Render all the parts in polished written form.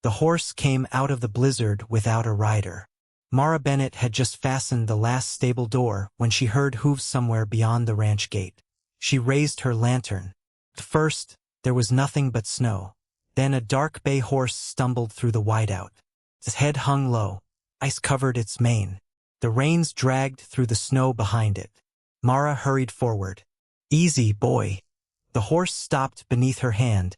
The horse came out of the blizzard without a rider. Mara Bennett had just fastened the last stable door when she heard hooves somewhere beyond the ranch gate. She raised her lantern. At first, there was nothing but snow. Then a dark bay horse stumbled through the whiteout. Its head hung low. Ice covered its mane. The reins dragged through the snow behind it. Mara hurried forward. "Easy, boy." The horse stopped beneath her hand,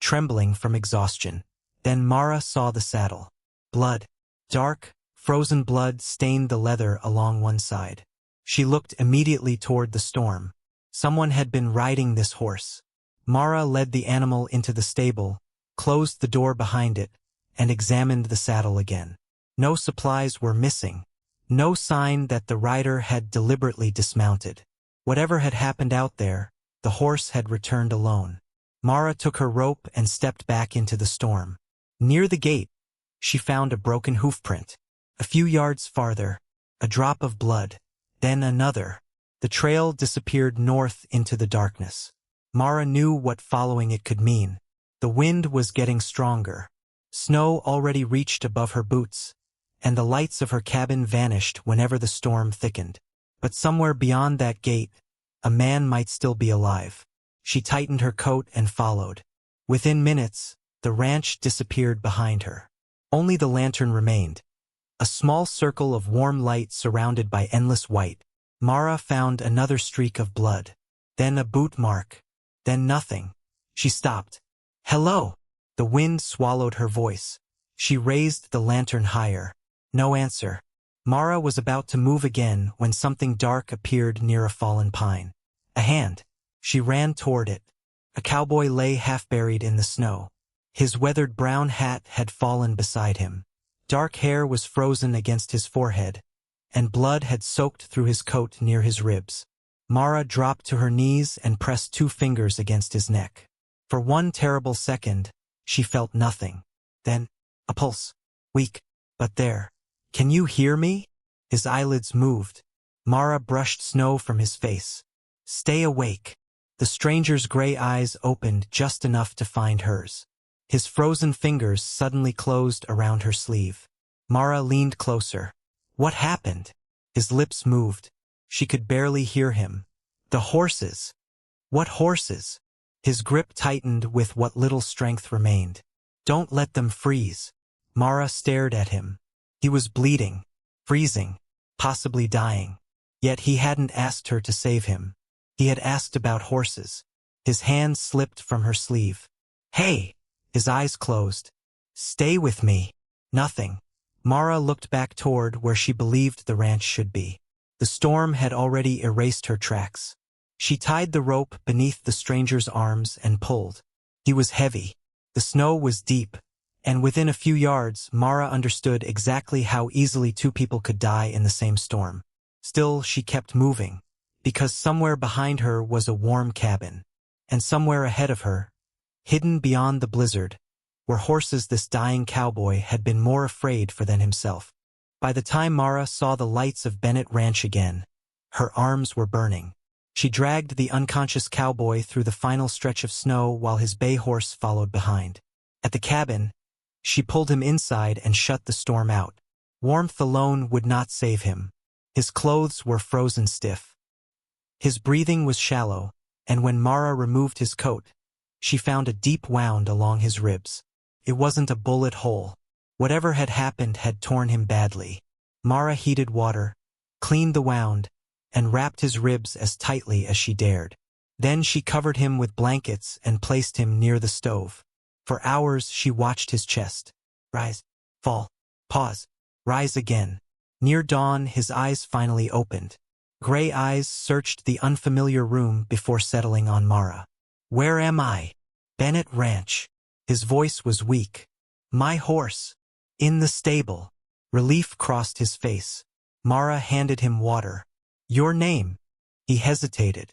trembling from exhaustion. Then Mara saw the saddle. Blood. Dark, frozen blood stained the leather along one side. She looked immediately toward the storm. Someone had been riding this horse. Mara led the animal into the stable, closed the door behind it, and examined the saddle again. No supplies were missing. No sign that the rider had deliberately dismounted. Whatever had happened out there, the horse had returned alone. Mara took her rope and stepped back into the storm. Near the gate, she found a broken hoofprint. A few yards farther, a drop of blood, then another. The trail disappeared north into the darkness. Mara knew what following it could mean. The wind was getting stronger. Snow already reached above her boots, and the lights of her cabin vanished whenever the storm thickened. But somewhere beyond that gate, a man might still be alive. She tightened her coat and followed. Within minutes, the ranch disappeared behind her. Only the lantern remained. A small circle of warm light surrounded by endless white. Mara found another streak of blood. Then a boot mark. Then nothing. She stopped. "Hello!" The wind swallowed her voice. She raised the lantern higher. No answer. Mara was about to move again when something dark appeared near a fallen pine. A hand. She ran toward it. A cowboy lay half-buried in the snow. His weathered brown hat had fallen beside him. Dark hair was frozen against his forehead, and blood had soaked through his coat near his ribs. Mara dropped to her knees and pressed 2 fingers against his neck. For one terrible second, she felt nothing. Then, a pulse. Weak, but there. "Can you hear me?" His eyelids moved. Mara brushed snow from his face. "Stay awake." The stranger's gray eyes opened just enough to find hers. His frozen fingers suddenly closed around her sleeve. Mara leaned closer. "What happened?" His lips moved. She could barely hear him. "The horses." "What horses?" His grip tightened with what little strength remained. "Don't let them freeze." Mara stared at him. He was bleeding, freezing, possibly dying. Yet he hadn't asked her to save him. He had asked about horses. His hand slipped from her sleeve. "Hey!" His eyes closed. "Stay with me." Nothing. Mara looked back toward where she believed the ranch should be. The storm had already erased her tracks. She tied the rope beneath the stranger's arms and pulled. He was heavy. The snow was deep, and within a few yards, Mara understood exactly how easily 2 people could die in the same storm. Still, she kept moving, because somewhere behind her was a warm cabin, and somewhere ahead of her, hidden beyond the blizzard, were horses this dying cowboy had been more afraid for than himself. By the time Mara saw the lights of Bennett Ranch again, her arms were burning. She dragged the unconscious cowboy through the final stretch of snow while his bay horse followed behind. At the cabin, she pulled him inside and shut the storm out. Warmth alone would not save him. His clothes were frozen stiff. His breathing was shallow, and when Mara removed his coat, she found a deep wound along his ribs. It wasn't a bullet hole. Whatever had happened had torn him badly. Mara heated water, cleaned the wound, and wrapped his ribs as tightly as she dared. Then she covered him with blankets and placed him near the stove. For hours she watched his chest. Rise, fall, pause, rise again. Near dawn his eyes finally opened. Gray eyes searched the unfamiliar room before settling on Mara. "Where am I?" "Bennett Ranch." His voice was weak. "My horse." "In the stable." Relief crossed his face. Mara handed him water. "Your name?" He hesitated.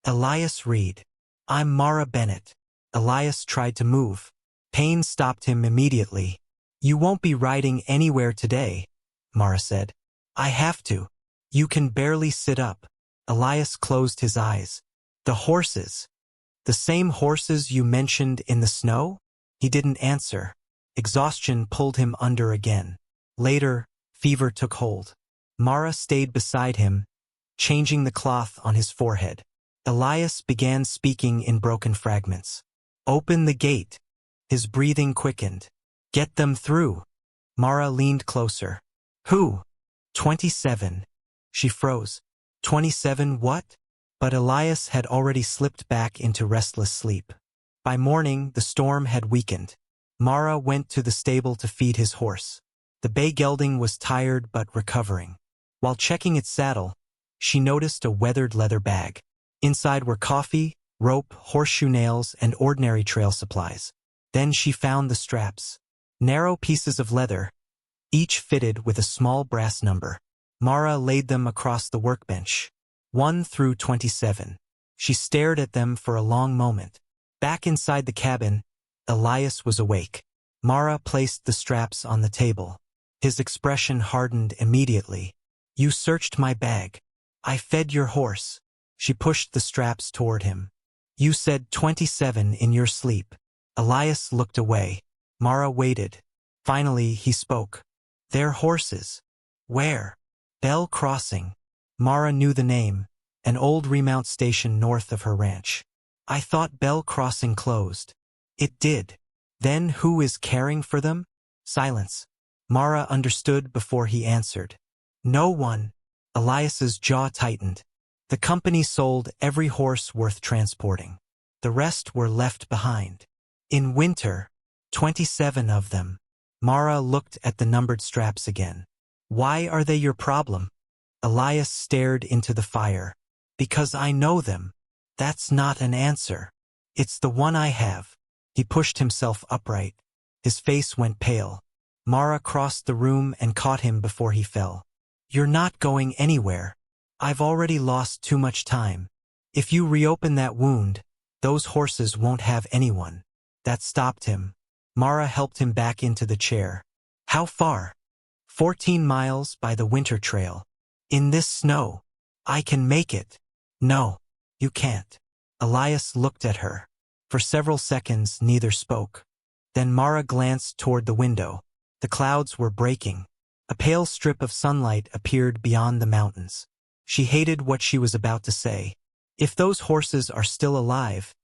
"Elias Reed." "I'm Mara Bennett." Elias tried to move. Pain stopped him immediately. "You won't be riding anywhere today," Mara said. "I have to." "You can barely sit up." Elias closed his eyes. "The horses. The same horses you mentioned in the snow?" He didn't answer. Exhaustion pulled him under again. Later, fever took hold. Mara stayed beside him, changing the cloth on his forehead. Elias began speaking in broken fragments. "Open the gate." His breathing quickened. "Get them through." Mara leaned closer. "Who?" 27. She froze. 27 what? But Elias had already slipped back into restless sleep. By morning, the storm had weakened. Mara went to the stable to feed his horse. The bay gelding was tired but recovering. While checking its saddle, she noticed a weathered leather bag. Inside were coffee, rope, horseshoe nails, and ordinary trail supplies. Then she found the straps. Narrow pieces of leather, each fitted with a small brass number. Mara laid them across the workbench. 1 through 27. She stared at them for a long moment. Back inside the cabin, Elias was awake. Mara placed the straps on the table. His expression hardened immediately. "You searched my bag. I fed your horse." She pushed the straps toward him. "You said 27 in your sleep." Elias looked away. Mara waited. Finally, he spoke. "They're horses." "Where?" "Bell Crossing." Mara knew the name, an old remount station north of her ranch. "I thought Bell Crossing closed." "It did." "Then who is caring for them?" Silence. Mara understood before he answered. "No one." Elias's jaw tightened. The company sold every horse worth transporting. The rest were left behind. In winter, 27 of them. Mara looked at the numbered straps again. "Why are they your problem?" Elias stared into the fire. "Because I know them." "That's not an answer." "It's the one I have." He pushed himself upright. His face went pale. Mara crossed the room and caught him before he fell. "You're not going anywhere. I've already lost too much time. If you reopen that wound, those horses won't have anyone." That stopped him. Mara helped him back into the chair. "How far?" 14 miles by the winter trail. "In this snow." "I can make it." "No, you can't." Elias looked at her. For several seconds, neither spoke. Then Mara glanced toward the window. The clouds were breaking. A pale strip of sunlight appeared beyond the mountains. She hated what she was about to say. "If those horses are still alive,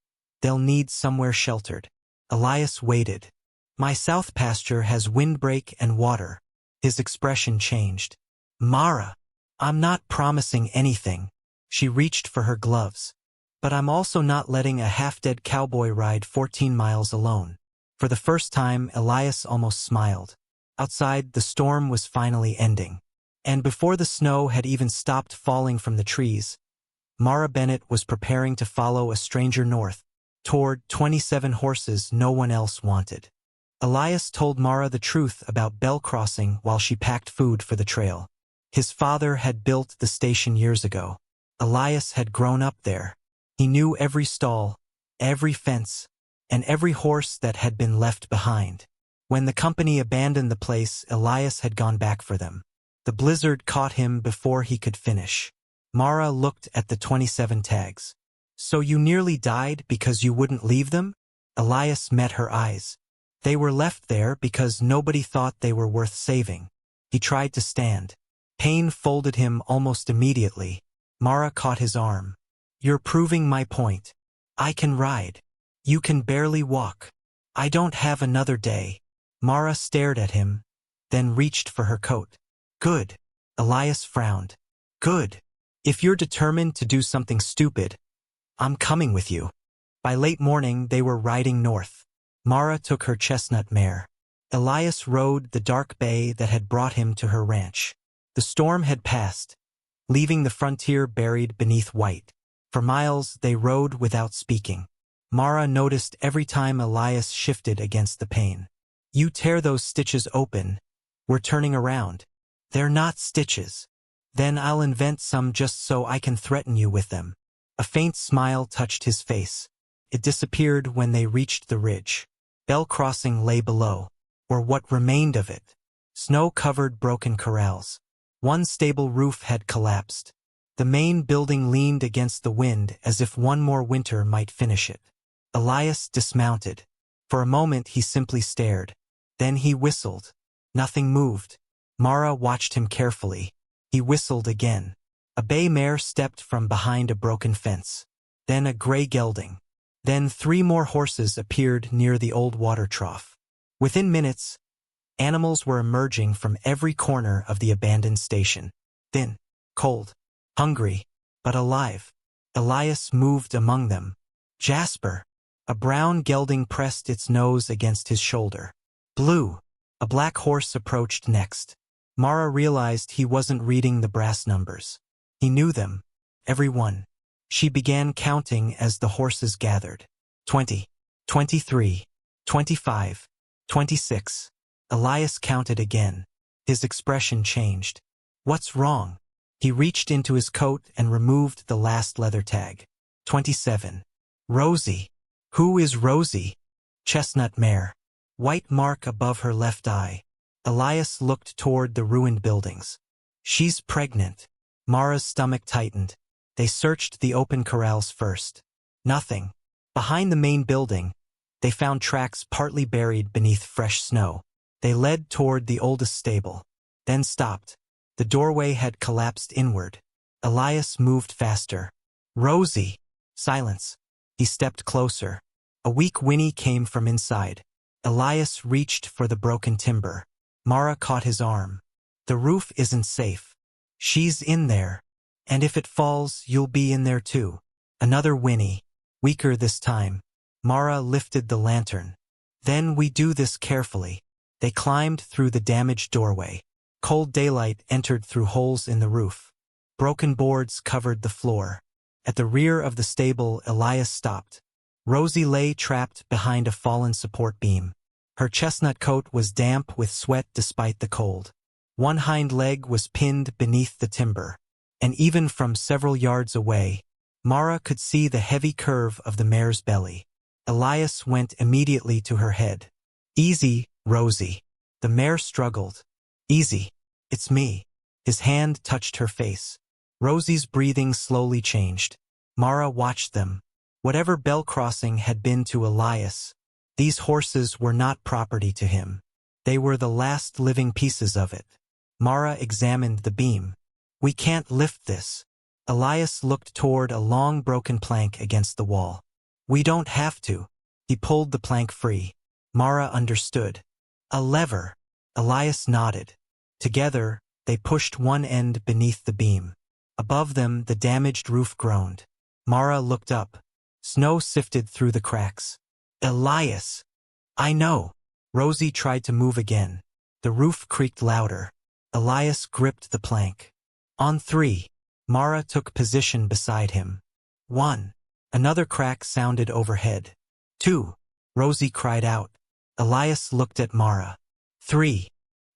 they'll need somewhere sheltered." Elias waited. "My south pasture has windbreak and water." His expression changed. "Mara, I'm not promising anything." She reached for her gloves. "But I'm also not letting a half-dead cowboy ride 14 miles alone." For the first time, Elias almost smiled. Outside, the storm was finally ending. And before the snow had even stopped falling from the trees, Mara Bennett was preparing to follow a stranger north, toward 27 horses no one else wanted. Elias told Mara the truth about Bell Crossing while she packed food for the trail. His father had built the station years ago. Elias had grown up there. He knew every stall, every fence, and every horse that had been left behind. When the company abandoned the place, Elias had gone back for them. The blizzard caught him before he could finish. Mara looked at the 27 tags. "So you nearly died because you wouldn't leave them?" Elias met her eyes. "They were left there because nobody thought they were worth saving." He tried to stand. Pain folded him almost immediately. Mara caught his arm. "You're proving my point. I can ride. You can barely walk. I don't have another day." Mara stared at him, then reached for her coat. "Good." Elias frowned. "Good. If you're determined to do something stupid, I'm coming with you." By late morning, they were riding north. Mara took her chestnut mare. Elias rode the dark bay that had brought him to her ranch. The storm had passed, leaving the frontier buried beneath white. For miles, they rode without speaking. Mara noticed every time Elias shifted against the pain. "You tear those stitches open. We're turning around." "They're not stitches." "Then I'll invent some just so I can threaten you with them." A faint smile touched his face. It disappeared when they reached the ridge. Bell Crossing lay below, or what remained of it. Snow-covered broken corrals. One stable roof had collapsed. The main building leaned against the wind as if one more winter might finish it. Elias dismounted. For a moment he simply stared. Then he whistled. Nothing moved. Mara watched him carefully. He whistled again. A bay mare stepped from behind a broken fence. Then a gray gelding. Then 3 more horses appeared near the old water trough. Within minutes, animals were emerging from every corner of the abandoned station. Thin, cold, hungry, but alive. Elias moved among them. Jasper. A brown gelding pressed its nose against his shoulder. Blue. A black horse approached next. Mara realized he wasn't reading the brass numbers. He knew them. Every one. She began counting as the horses gathered. 20, 23, 25, 26. Elias counted again. His expression changed. What's wrong? He reached into his coat and removed the last leather tag. 27. Rosie. Who is Rosie? Chestnut mare. White mark above her left eye. Elias looked toward the ruined buildings. She's pregnant. Mara's stomach tightened. They searched the open corrals first. Nothing. Behind the main building, they found tracks partly buried beneath fresh snow. They led toward the oldest stable, then stopped. The doorway had collapsed inward. Elias moved faster. Rosie. Silence. He stepped closer. A weak whinny came from inside. Elias reached for the broken timber. Mara caught his arm. The roof isn't safe. She's in there. And if it falls, you'll be in there too. Another whinny. Weaker this time. Mara lifted the lantern. Then we do this carefully. They climbed through the damaged doorway. Cold daylight entered through holes in the roof. Broken boards covered the floor. At the rear of the stable, Elias stopped. Rosie lay trapped behind a fallen support beam. Her chestnut coat was damp with sweat despite the cold. One hind leg was pinned beneath the timber. And even from several yards away, Mara could see the heavy curve of the mare's belly. Elias went immediately to her head. Easy, Rosie. The mare struggled. Easy. It's me. His hand touched her face. Rosie's breathing slowly changed. Mara watched them. Whatever bell crossing had been to Elias, these horses were not property to him. They were the last living pieces of it. Mara examined the beam. We can't lift this. Elias looked toward a long broken plank against the wall. We don't have to. He pulled the plank free. Mara understood. A lever. Elias nodded. Together, they pushed one end beneath the beam. Above them, the damaged roof groaned. Mara looked up. Snow sifted through the cracks. Elias! I know. Rosie tried to move again. The roof creaked louder. Elias gripped the plank. On 3. Mara took position beside him. 1. Another crack sounded overhead. 2. Rosie cried out. Elias looked at Mara. 3.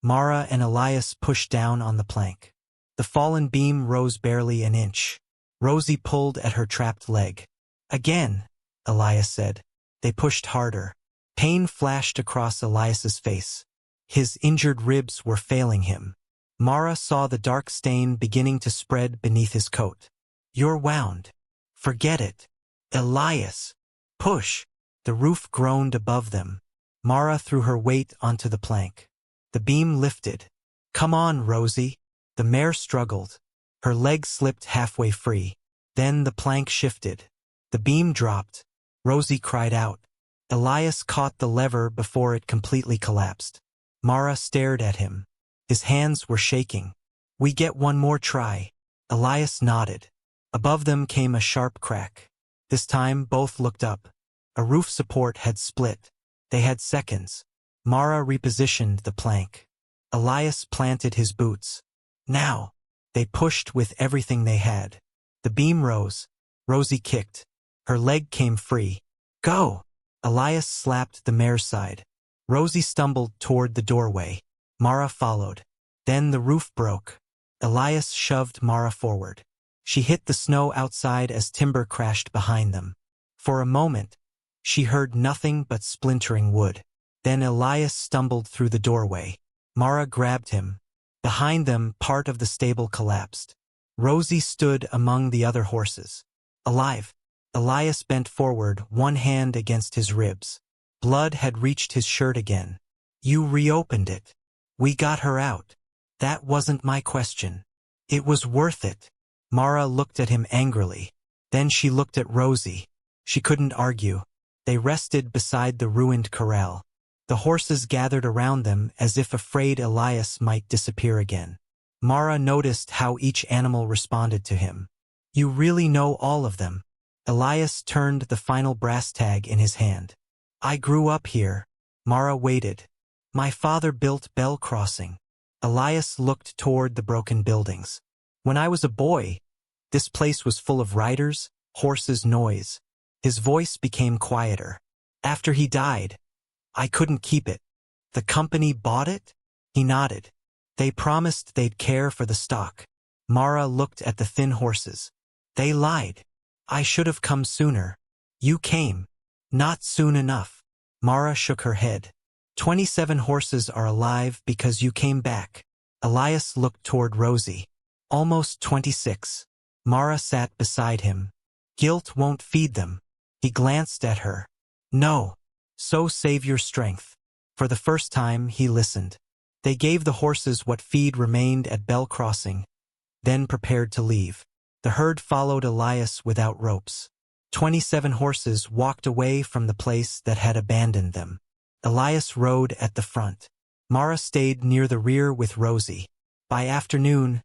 Mara and Elias pushed down on the plank. The fallen beam rose barely an inch. Rosie pulled at her trapped leg. Again, Elias said. They pushed harder. Pain flashed across Elias's face. His injured ribs were failing him. Mara saw the dark stain beginning to spread beneath his coat. You're wound. Forget it. Elias. Push. The roof groaned above them. Mara threw her weight onto the plank. The beam lifted. Come on, Rosie. The mare struggled. Her leg slipped halfway free. Then the plank shifted. The beam dropped. Rosie cried out. Elias caught the lever before it completely collapsed. Mara stared at him. His hands were shaking. We get one more try. Elias nodded. Above them came a sharp crack. This time both looked up. A roof support had split. They had seconds. Mara repositioned the plank. Elias planted his boots. Now. They pushed with everything they had. The beam rose. Rosie kicked. Her leg came free. Go! Elias slapped the mare's side. Rosie stumbled toward the doorway. Mara followed. Then the roof broke. Elias shoved Mara forward. She hit the snow outside as timber crashed behind them. For a moment, she heard nothing but splintering wood. Then Elias stumbled through the doorway. Mara grabbed him. Behind them, part of the stable collapsed. Rosie stood among the other horses. Alive. Elias bent forward, one hand against his ribs. Blood had reached his shirt again. You reopened it. We got her out. That wasn't my question. It was worth it. Mara looked at him angrily. Then she looked at Rosie. She couldn't argue. They rested beside the ruined corral. The horses gathered around them as if afraid Elias might disappear again. Mara noticed how each animal responded to him. You really know all of them. Elias turned the final brass tag in his hand. I grew up here. Mara waited. My father built Bell Crossing. Elias looked toward the broken buildings. When I was a boy, this place was full of riders, horses, noise. His voice became quieter. After he died, I couldn't keep it. The company bought it? He nodded. They promised they'd care for the stock. Mara looked at the thin horses. They lied. I should have come sooner. You came. Not soon enough. Mara shook her head. 27 horses are alive because you came back. Elias looked toward Rosie. Almost 26. Mara sat beside him. Guilt won't feed them. He glanced at her. No. So save your strength. For the first time, he listened. They gave the horses what feed remained at Bell Crossing, then prepared to leave. The herd followed Elias without ropes. 27 horses walked away from the place that had abandoned them. Elias rode at the front. Mara stayed near the rear with Rosie. By afternoon,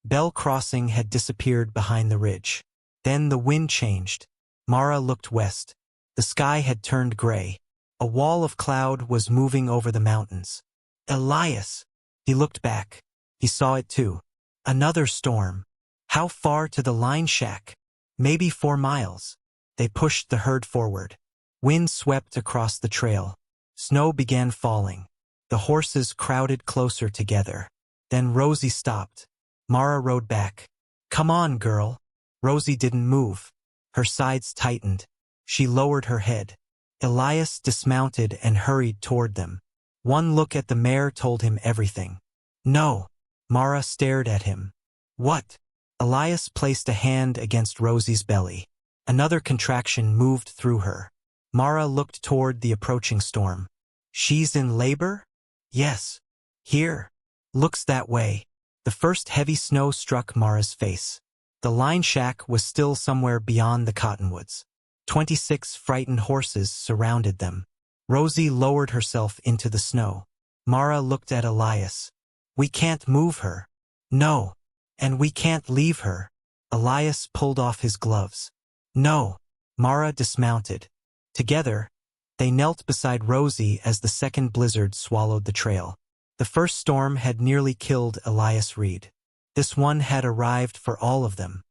Bell Crossing had disappeared behind the ridge. Then the wind changed. Mara looked west. The sky had turned gray. A wall of cloud was moving over the mountains. Elias! He looked back. He saw it too. Another storm. How far to the line shack? Maybe 4 miles. They pushed the herd forward. Wind swept across the trail. Snow began falling. The horses crowded closer together. Then Rosie stopped. Mara rode back. Come on, girl. Rosie didn't move. Her sides tightened. She lowered her head. Elias dismounted and hurried toward them. One look at the mare told him everything. No. Mara stared at him. What? Elias placed a hand against Rosie's belly. Another contraction moved through her. Mara looked toward the approaching storm. She's in labor? Yes. Here. Looks that way. The first heavy snow struck Mara's face. The line shack was still somewhere beyond the cottonwoods. 26 frightened horses surrounded them. Rosie lowered herself into the snow. Mara looked at Elias. We can't move her. No. And we can't leave her. Elias pulled off his gloves. No. Mara dismounted. Together, they knelt beside Rosie as the second blizzard swallowed the trail. The first storm had nearly killed Elias Reed. This one had arrived for all of them.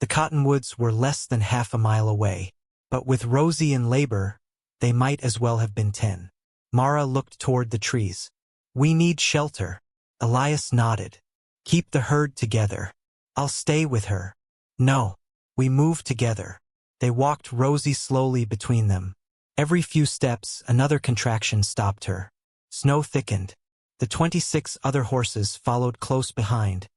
The cottonwoods were less than half a mile away, but with Rosie in labor, they might as well have been 10. Mara looked toward the trees. We need shelter. Elias nodded. Keep the herd together. I'll stay with her. No. We moved together. They walked Rosie slowly between them. Every few steps, another contraction stopped her. Snow thickened. The 26 other horses followed close behind,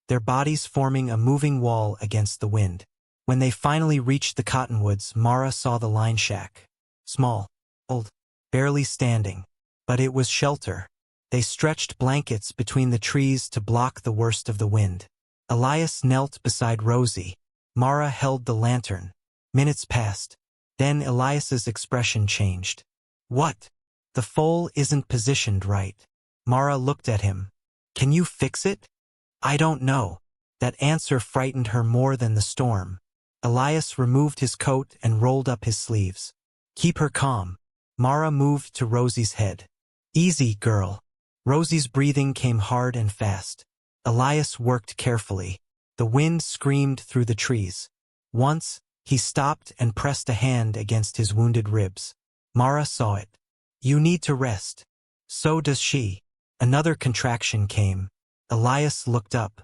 their bodies forming a moving wall against the wind. When they finally reached the cottonwoods, Mara saw the line shack. Small, old, barely standing. But it was shelter. They stretched blankets between the trees to block the worst of the wind. Elias knelt beside Rosie. Mara held the lantern. Minutes passed. Then Elias's expression changed. What? The foal isn't positioned right. Mara looked at him. Can you fix it? I don't know. That answer frightened her more than the storm. Elias removed his coat and rolled up his sleeves. Keep her calm. Mara moved to Rosie's head. Easy, girl. Rosie's breathing came hard and fast. Elias worked carefully. The wind screamed through the trees. Once, he stopped and pressed a hand against his wounded ribs. Mara saw it. You need to rest. So does she. Another contraction came. Elias looked up.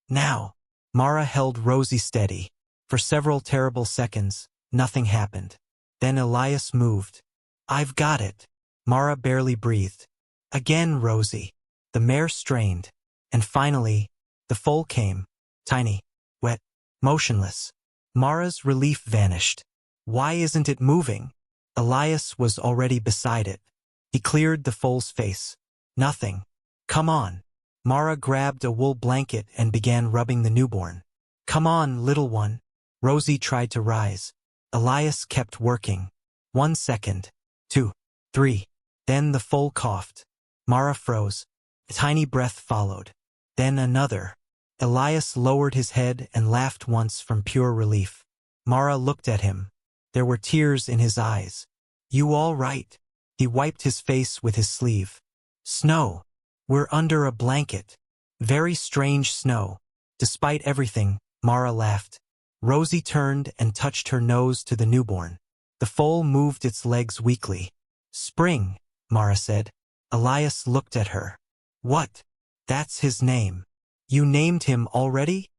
Now. Mara held Rosie steady. For several terrible seconds, nothing happened. Then Elias moved. I've got it. Mara barely breathed. Again, Rosie. The mare strained. And finally, the foal came. Tiny. Wet. Motionless. Mara's relief vanished. Why isn't it moving? Elias was already beside it. He cleared the foal's face. Nothing. Come on. Mara grabbed a wool blanket and began rubbing the newborn. Come on, little one. Rosie tried to rise. Elias kept working. 1 second. 2. 3. Then the foal coughed. Mara froze. A tiny breath followed. Then another. Elias lowered his head and laughed once from pure relief. Mara looked at him. There were tears in his eyes. You all right? He wiped his face with his sleeve. Snow. We're under a blanket. Very strange snow. Despite everything, Mara laughed. Rosie turned and touched her nose to the newborn. The foal moved its legs weakly. Spring, Mara said. Elias looked at her. What? That's his name. You named him already?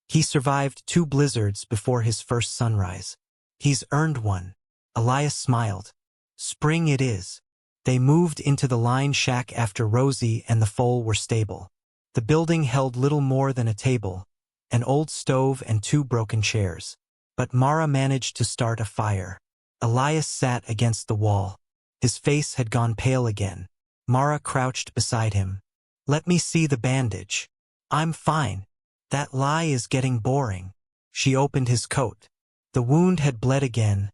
He survived 2 blizzards before his first sunrise. He's earned one. Elias smiled. Spring it is. They moved into the line shack after Rosie and the foal were stable. The building held little more than a table, an old stove and 2 broken chairs. But Mara managed to start a fire. Elias sat against the wall. His face had gone pale again. Mara crouched beside him. Let me see the bandage. I'm fine. That lie is getting boring. She opened his coat. The wound had bled again,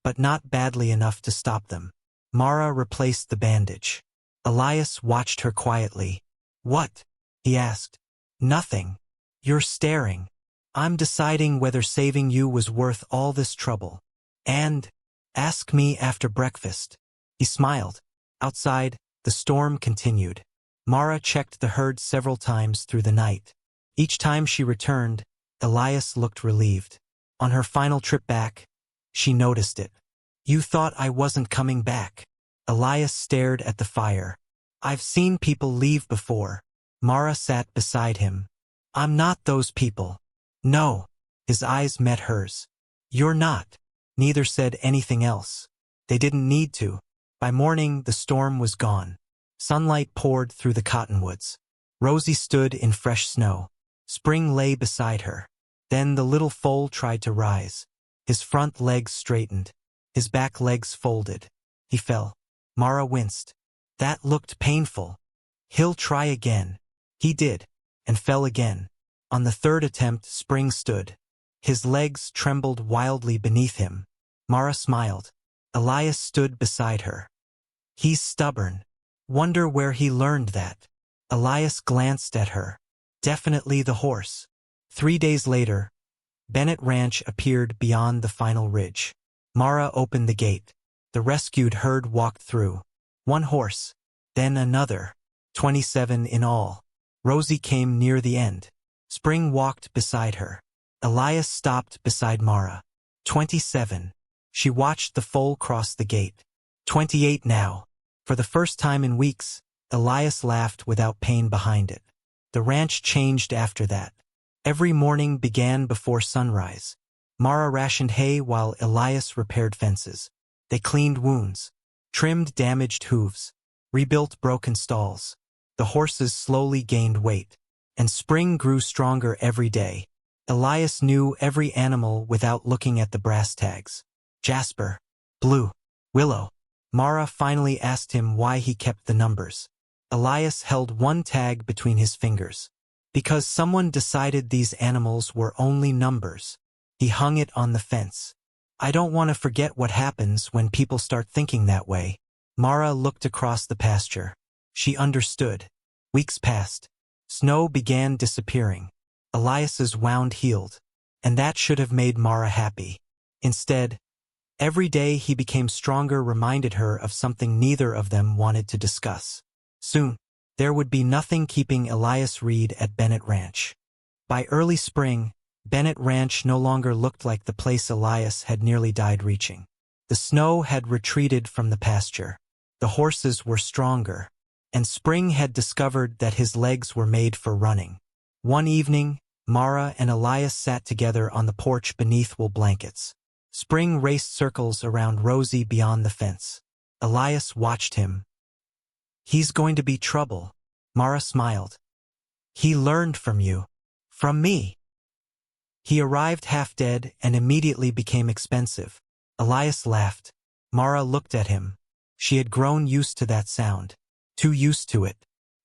but not badly enough to stop them. Mara replaced the bandage. Elias watched her quietly. What? He asked. Nothing. You're staring. I'm deciding whether saving you was worth all this trouble. And ask me after breakfast. He smiled. Outside, the storm continued. Mara checked the herd several times through the night. Each time she returned, Elias looked relieved. On her final trip back, she noticed it. You thought I wasn't coming back. Elias stared at the fire. I've seen people leave before. Mara sat beside him. I'm not those people. No. His eyes met hers. You're not. Neither said anything else. They didn't need to. By morning, the storm was gone. Sunlight poured through the cottonwoods. Rosie stood in fresh snow. Spring lay beside her. Then the little foal tried to rise. His front legs straightened. His back legs folded. He fell. Mara winced. That looked painful. He'll try again. He did, and fell again. On the 3rd attempt, Spring stood. His legs trembled wildly beneath him. Mara smiled. Elias stood beside her. He's stubborn. Wonder where he learned that. Elias glanced at her. Definitely the horse. 3 days later, Bennett Ranch appeared beyond the final ridge. Mara opened the gate. The rescued herd walked through. 1 horse, then another. 27 in all. Rosie came near the end. Spring walked beside her. Elias stopped beside Mara. 27. She watched the foal cross the gate. 28 now. For the first time in weeks, Elias laughed without pain behind it. The ranch changed after that. Every morning began before sunrise. Mara rationed hay while Elias repaired fences. They cleaned wounds, trimmed damaged hooves, rebuilt broken stalls. The horses slowly gained weight, and Spring grew stronger every day. Elias knew every animal without looking at the brass tags. Jasper, Blue, Willow. Mara finally asked him why he kept the numbers. Elias held 1 tag between his fingers. Because someone decided these animals were only numbers. He hung it on the fence. I don't want to forget what happens when people start thinking that way. Mara looked across the pasture. She understood. Weeks passed. Snow began disappearing. Elias's wound healed. And that should have made Mara happy. Instead, every day he became stronger reminded her of something neither of them wanted to discuss. Soon, there would be nothing keeping Elias Reed at Bennett Ranch. By early spring, Bennett Ranch no longer looked like the place Elias had nearly died reaching. The snow had retreated from the pasture. The horses were stronger, and Spring had discovered that his legs were made for running. One evening, Mara and Elias sat together on the porch beneath wool blankets. Spring raced circles around Rosie beyond the fence. Elias watched him. He's going to be trouble. Mara smiled. He learned from you. From me. He arrived half dead and immediately became expensive. Elias laughed. Mara looked at him. She had grown used to that sound. Too used to it.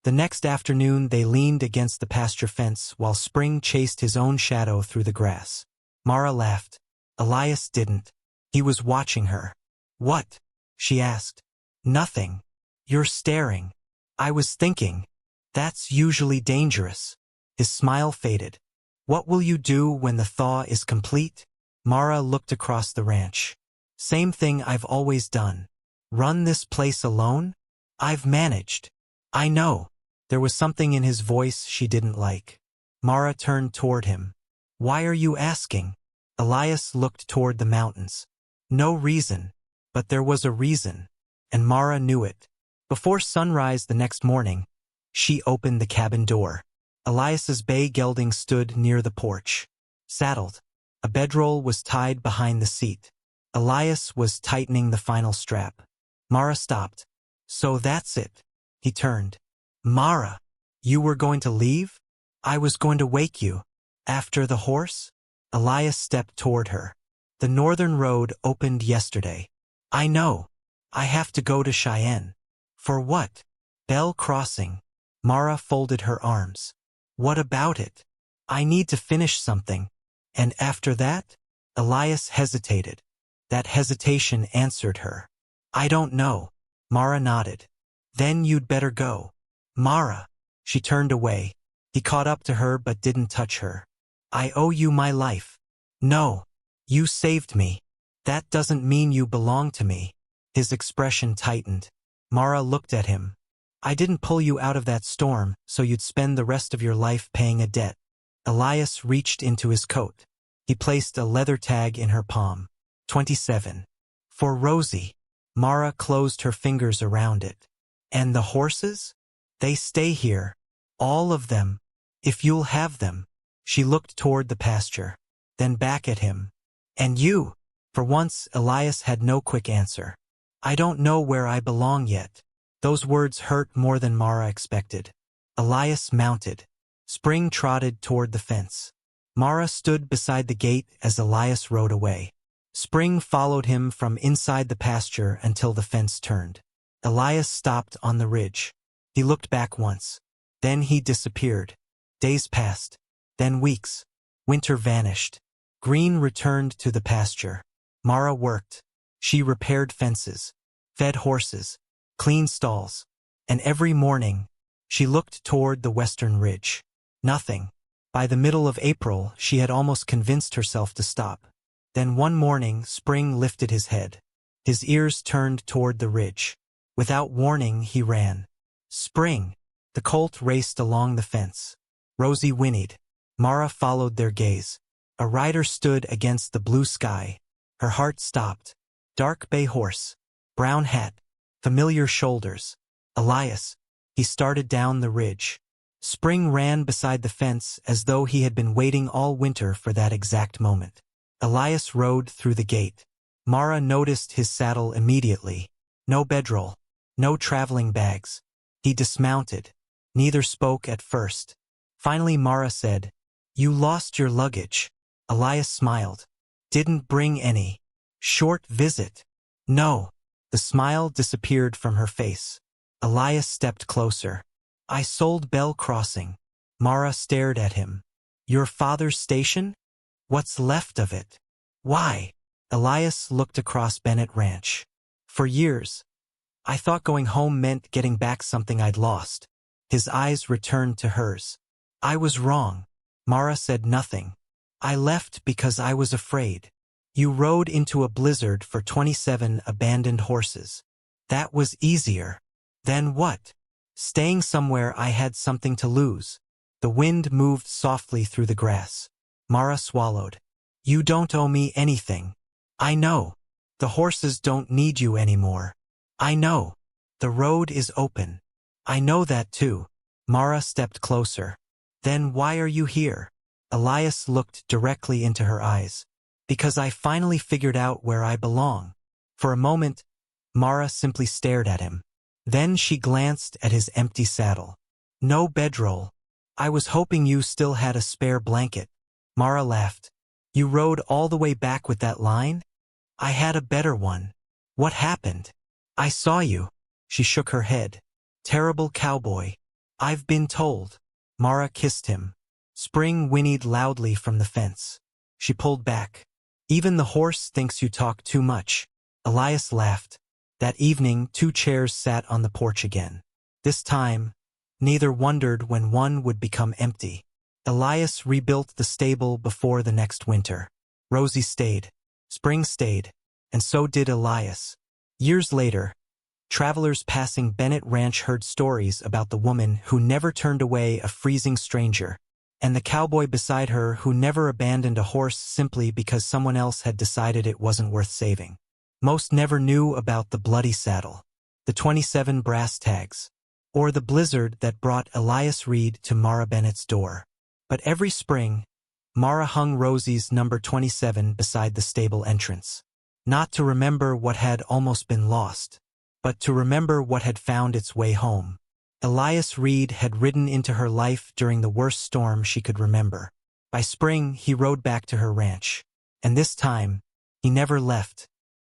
The next afternoon they leaned against the pasture fence while Spring chased his own shadow through the grass. Mara laughed. Elias didn't. He was watching her. What? She asked. Nothing. You're staring. I was thinking. That's usually dangerous. His smile faded. What will you do when the thaw is complete? Mara looked across the ranch. Same thing I've always done. Run this place alone? I've managed. I know. There was something in his voice she didn't like. Mara turned toward him. Why are you asking? Elias looked toward the mountains. No reason. But there was a reason. And Mara knew it. Before sunrise the next morning, she opened the cabin door. Elias's bay gelding stood near the porch. Saddled. A bedroll was tied behind the seat. Elias was tightening the final strap. Mara stopped. So that's it. He turned. Mara, you were going to leave? I was going to wake you. After the horse? Elias stepped toward her. The northern road opened yesterday. I know. I have to go to Cheyenne. For what? Bell Crossing. Mara folded her arms. What about it? I need to finish something. And after that? Elias hesitated. That hesitation answered her. I don't know. Mara nodded. Then you'd better go. Mara. She turned away. He caught up to her but didn't touch her. I owe you my life. No. You saved me. That doesn't mean you belong to me. His expression tightened. Mara looked at him. I didn't pull you out of that storm so you'd spend the rest of your life paying a debt. Elias reached into his coat. He placed a leather tag in her palm. 27. For Rosie. Mara closed her fingers around it. And the horses? They stay here. All of them. If you'll have them. She looked toward the pasture. Then back at him. And you? For once, Elias had no quick answer. I don't know where I belong yet. Those words hurt more than Mara expected. Elias mounted. Spring trotted toward the fence. Mara stood beside the gate as Elias rode away. Spring followed him from inside the pasture until the fence turned. Elias stopped on the ridge. He looked back once. Then he disappeared. Days passed. Then weeks. Winter vanished. Green returned to the pasture. Mara worked. She repaired fences, fed horses, cleaned stalls, and every morning, she looked toward the western ridge. Nothing. By the middle of April, she had almost convinced herself to stop. Then one morning, Spring lifted his head. His ears turned toward the ridge. Without warning, he ran. Spring! The colt raced along the fence. Rosie whinnied. Mara followed their gaze. A rider stood against the blue sky. Her heart stopped. Dark bay horse. Brown hat. Familiar shoulders. Elias. He started down the ridge. Spring ran beside the fence as though he had been waiting all winter for that exact moment. Elias rode through the gate. Mara noticed his saddle immediately. No bedroll. No traveling bags. He dismounted. Neither spoke at first. Finally Mara said, You lost your luggage. Elias smiled. Didn't bring any. Short visit. No. The smile disappeared from her face. Elias stepped closer. I sold Bell Crossing. Mara stared at him. Your father's station? What's left of it? Why? Elias looked across Bennett Ranch. For years. I thought going home meant getting back something I'd lost. His eyes returned to hers. I was wrong. Mara said nothing. I left because I was afraid. You rode into a blizzard for 27 abandoned horses. That was easier. Then what? Staying somewhere I had something to lose. The wind moved softly through the grass. Mara swallowed. You don't owe me anything. I know. The horses don't need you anymore. I know. The road is open. I know that too. Mara stepped closer. Then why are you here? Elias looked directly into her eyes. Because I finally figured out where I belong. For a moment, Mara simply stared at him. Then she glanced at his empty saddle. No bedroll. I was hoping you still had a spare blanket. Mara laughed. You rode all the way back with that line? I had a better one. What happened? I saw you. She shook her head. Terrible cowboy. I've been told. Mara kissed him. Spring whinnied loudly from the fence. She pulled back. Even the horse thinks you talk too much. Elias laughed. That evening, 2 chairs sat on the porch again. This time, neither wondered when one would become empty. Elias rebuilt the stable before the next winter. Rosie stayed. Spring stayed. And so did Elias. Years later, travelers passing Bennett Ranch heard stories about the woman who never turned away a freezing stranger, and the cowboy beside her who never abandoned a horse simply because someone else had decided it wasn't worth saving. Most never knew about the bloody saddle, the 27 brass tags, or the blizzard that brought Elias Reed to Mara Bennett's door. But every spring, Mara hung Rosie's number 27 beside the stable entrance. Not to remember what had almost been lost, but to remember what had found its way home. Elias Reed had ridden into her life during the worst storm she could remember. By spring, he rode back to her ranch. And this time, he never left.